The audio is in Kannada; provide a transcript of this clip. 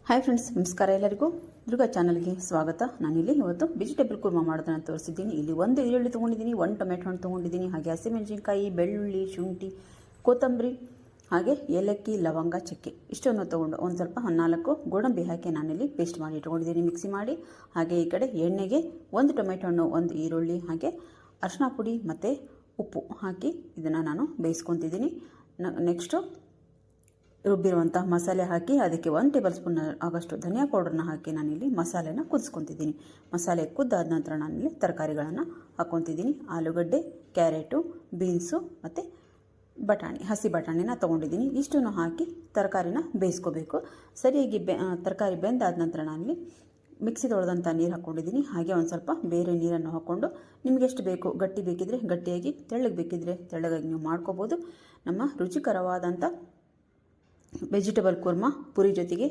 ಹಾಯ್ ಫ್ರೆಂಡ್ಸ್, ನಮಸ್ಕಾರ. ಎಲ್ಲರಿಗೂ ದುರ್ಗಾ ಚಾನಲ್ಗೆ ಸ್ವಾಗತ. ನಾನಿಲ್ಲಿ ಇವತ್ತು ವೆಜಿಟೇಬಲ್ ಕುರ್ಮಾ ಮಾಡೋದನ್ನು ತೋರಿಸಿದ್ದೀನಿ. ಇಲ್ಲಿ ಒಂದು ಈರುಳ್ಳಿ ತೊಗೊಂಡಿದ್ದೀನಿ, ಒಂದು ಟೊಮೆಟೊ ಹಣ್ಣು ತೊಗೊಂಡಿದ್ದೀನಿ, ಹಾಗೆ ಹಸಿಮೆಣಸಿನಕಾಯಿ, ಬೆಳ್ಳುಳ್ಳಿ, ಶುಂಠಿ, ಕೊತ್ತಂಬರಿ, ಹಾಗೆ ಏಲಕ್ಕಿ, ಲವಂಗ, ಚಕ್ಕೆ ಇಷ್ಟನ್ನು ತೊಗೊಂಡು ಒಂದು ಸ್ವಲ್ಪ 4 ಗೋಡಂಬಿ ಹಾಕಿ ನಾನಿಲ್ಲಿ ಪೇಸ್ಟ್ ಮಾಡಿ ಇಟ್ಕೊಂಡಿದ್ದೀನಿ, ಮಿಕ್ಸಿ ಮಾಡಿ. ಹಾಗೆ ಈ ಕಡೆ ಎಣ್ಣೆಗೆ ಒಂದು ಟೊಮೆಟೊ ಹಣ್ಣು, ಒಂದು ಈರುಳ್ಳಿ, ಹಾಗೆ ಅರಿಶಿನ ಪುಡಿ ಮತ್ತು ಉಪ್ಪು ಹಾಕಿ ಇದನ್ನು ನಾನು ಬೇಯಿಸ್ಕೊತಿದ್ದೀನಿ. ನೆಕ್ಸ್ಟು ರುಬ್ಬಿರುವಂಥ ಮಸಾಲೆ ಹಾಕಿ ಅದಕ್ಕೆ 1 ಟೇಬಲ್ ಸ್ಪೂನ್ ಆಗೋಷ್ಟು ಧನಿಯಾ ಪೌಡ್ರನ್ನ ಹಾಕಿ ನಾನಿಲ್ಲಿ ಮಸಾಲೆನ ಕುದಿಸ್ಕೊತಿದ್ದೀನಿ. ಮಸಾಲೆ ಕುದ್ದಾದ ನಂತರ ನಾನಿಲ್ಲಿ ತರಕಾರಿಗಳನ್ನು ಹಾಕ್ಕೊತಿದ್ದೀನಿ. ಆಲೂಗಡ್ಡೆ, ಕ್ಯಾರೆಟು, ಬೀನ್ಸು ಮತ್ತು ಬಟಾಣಿ, ಹಸಿ ಬಟಾಣಿನ ತೊಗೊಂಡಿದ್ದೀನಿ. ಇಷ್ಟನ್ನು ಹಾಕಿ ತರಕಾರಿನ ಬೇಯಿಸ್ಕೋಬೇಕು. ಸರಿಯಾಗಿ ತರಕಾರಿ ಬೆಂದಾದ ನಂತರ ನಾನಿಲ್ಲಿ ಮಿಕ್ಸಿ ತೊಳೆದಂಥ ನೀರು ಹಾಕ್ಕೊಂಡಿದ್ದೀನಿ. ಹಾಗೆ ಒಂದು ಸ್ವಲ್ಪ ಬೇರೆ ನೀರನ್ನು ಹಾಕ್ಕೊಂಡು ನಿಮಗೆ ಎಷ್ಟು ಬೇಕು, ಗಟ್ಟಿ ಬೇಕಿದ್ರೆ ಗಟ್ಟಿಯಾಗಿ, ತೆಳ್ಳಗೆ ಬೇಕಿದ್ರೆ ತೆಳ್ಳಗಾಗಿ ನೀವು ಮಾಡ್ಕೋಬೋದು. ನಮ್ಮ ರುಚಿಕರವಾದಂಥ ವೆಜಿಟೇಬಲ್ ಕುರ್ಮಾ ಪುರಿ ಜೊತೆಗೆ